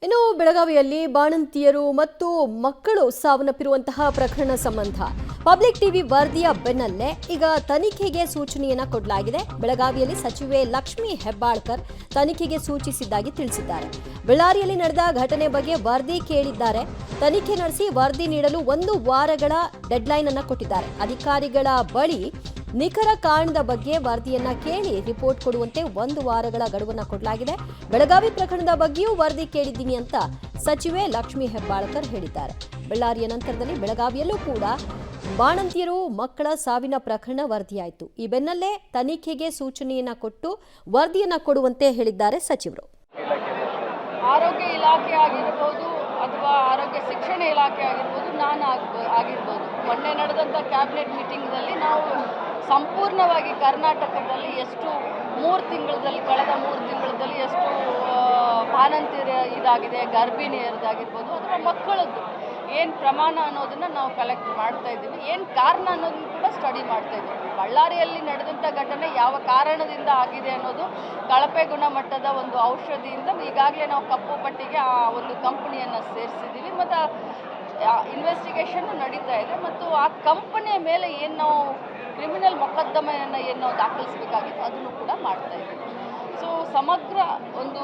ಇನ್ನು ಬೆಳಗಾವಿಯಲ್ಲಿ ಬಾಣಂತಿಯರು ಮತ್ತು ಮಕ್ಕಳು ಸಾವನ್ನಪ್ಪಿರುವಂತಹ ಪ್ರಕರಣ ಸಂಬಂಧ ಪಬ್ಲಿಕ್ ಟಿವಿ ವರದಿಯ ಬೆನ್ನಲ್ಲೇ ಈಗ ತನಿಖೆಗೆ ಸೂಚನೆಯನ್ನ ಕೊಡಲಾಗಿದೆ. ಬೆಳಗಾವಿಯಲ್ಲಿ ಸಚಿವೆ ಲಕ್ಷ್ಮೀ ಹೆಬ್ಬಾಳ್ಕರ್ ತನಿಖೆಗೆ ಸೂಚಿಸಿದ್ದಾಗಿ ತಿಳಿಸಿದ್ದಾರೆ. ಬಳ್ಳಾರಿಯಲ್ಲಿ ನಡೆದ ಘಟನೆ ಬಗ್ಗೆ ವರದಿ ಕೇಳಿದ್ದಾರೆ. ತನಿಖೆ ನಡೆಸಿ ವರದಿ ನೀಡಲು 1 ವಾರಗಳ ಡೆಡ್ಲೈನ್ ಅನ್ನು ಕೊಟ್ಟಿದ್ದಾರೆ. ಅಧಿಕಾರಿಗಳ ಬಳಿ ನಿಖರ ಕಾರಣದ ಬಗ್ಗೆ ವರದಿಯನ್ನ ಕೇಳಿ ರಿಪೋರ್ಟ್ ಕೊಡುವಂತೆ 1 ವಾರಗಳ ಗಡುವನ್ನು ಕೊಡಲಾಗಿದೆ. ಬೆಳಗಾವಿ ಪ್ರಕರಣದ ಬಗ್ಗೆಯೂ ವರದಿ ಕೇಳಿದ್ದೀನಿ ಅಂತ ಸಚಿವೆ ಲಕ್ಷ್ಮೀ ಹೆಬ್ಬಾಳ್ಕರ್ ಹೇಳಿದ್ದಾರೆ. ಬಳ್ಳಾರಿಯ ನಂತರದಲ್ಲಿ ಬೆಳಗಾವಿಯಲ್ಲೂ ಕೂಡ ಬಾಣಂತಿಯರು ಮಕ್ಕಳ ಸಾವಿನ ಪ್ರಕರಣ ವರದಿಯಾಯಿತು. ಈ ಬೆನ್ನಲ್ಲೇ ತನಿಖೆಗೆ ಸೂಚನೆಯನ್ನ ಕೊಟ್ಟು ವರದಿಯನ್ನ ಕೊಡುವಂತೆ ಹೇಳಿದ್ದಾರೆ ಸಚಿವರು. ಆರೋಗ್ಯ ಇಲಾಖೆ ಆಗಿರಬಹುದು ಅಥವಾ ಆರೋಗ್ಯ ಶಿಕ್ಷಣ ಇಲಾಖೆ ಆಗಿರ್ಬೋದು, ನಾನು ಆಗಿರ್ಬೋದು, ಮೊನ್ನೆ ನಡೆದಂಥ ಕ್ಯಾಬಿನೆಟ್ ಮೀಟಿಂಗ್ನಲ್ಲಿ ನಾವು ಸಂಪೂರ್ಣವಾಗಿ ಕರ್ನಾಟಕದಲ್ಲಿ ಎಷ್ಟು ಕಳೆದ 3 ತಿಂಗಳಲ್ಲಿ ಎಷ್ಟು ಬಾಣಂತಿಯರ ಇದಾಗಿದೆ, ಗರ್ಭಿಣಿಯರದಾಗಿರ್ಬೋದು ಅಥವಾ ಮಕ್ಕಳದ್ದು ಏನು ಪ್ರಮಾಣ ಅನ್ನೋದನ್ನು ನಾವು ಕಲೆಕ್ಟ್ ಮಾಡ್ತಾ ಇದ್ದೀವಿ. ಏನು ಕಾರಣ ಅನ್ನೋದನ್ನು ಕೂಡ ಸ್ಟಡಿ ಮಾಡ್ತಾ ಇದ್ದೀವಿ. ಬಳ್ಳಾರಿಯಲ್ಲಿ ನಡೆದಂಥ ಘಟನೆ ಯಾವ ಕಾರಣದಿಂದ ಆಗಿದೆ ಅನ್ನೋದು ಕಳಪೆ ಗುಣಮಟ್ಟದ ಒಂದು ಔಷಧಿಯಿಂದ ಈಗಾಗಲೇ ನಾವು ಕಪ್ಪು ಪಟ್ಟಿಗೆ ಆ ಒಂದು ಕಂಪನಿಯನ್ನು ಸೇರಿಸಿದ್ದೀವಿ ಮತ್ತು ಇನ್ವೆಸ್ಟಿಗೇಷನ್ ನಡೀತಾ ಇದೆ. ಮತ್ತು ಆ ಕಂಪನಿಯ ಮೇಲೆ ಏನು ನಾವು ಕ್ರಿಮಿನಲ್ ಮೊಕದ್ದಮೆಯನ್ನು ಏನು ನಾವು ದಾಖಲಿಸಬೇಕಾಗಿತ್ತು ಅದನ್ನು ಕೂಡ ಮಾಡ್ತಾ ಇದ್ದೀವಿ. ಸೊ ಸಮಗ್ರ ಒಂದು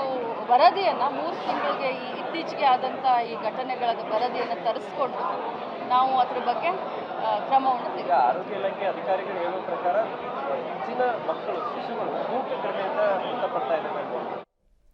ವರದಿಯನ್ನು 3 ತಿಂಗಳಿಗೆ ಇತ್ತೀಚೆಗೆ ಆದಂಥ ಈ ಘಟನೆಗಳ ವರದಿಯನ್ನು ತರಿಸ್ಕೊಂಡು ನಾವು ಅದ್ರ ಬಗ್ಗೆ ಕ್ರಮವನ್ನು ತೆಗೆದುಕೊಳ್ಳುತ್ತೇವೆ. ಆರೋಗ್ಯ ಇಲಾಖೆ ಅಧಿಕಾರಿಗಳು ಹೇಳುವ ಪ್ರಕಾರ ಹೆಚ್ಚಿನ ಮಕ್ಕಳು ಶಿಶುಗಳು ಮೂಕ ಕಡಿಮೆಯಿಂದ ಮೃತಪಡ್ತಾ ಇದ್ದಾರೆ.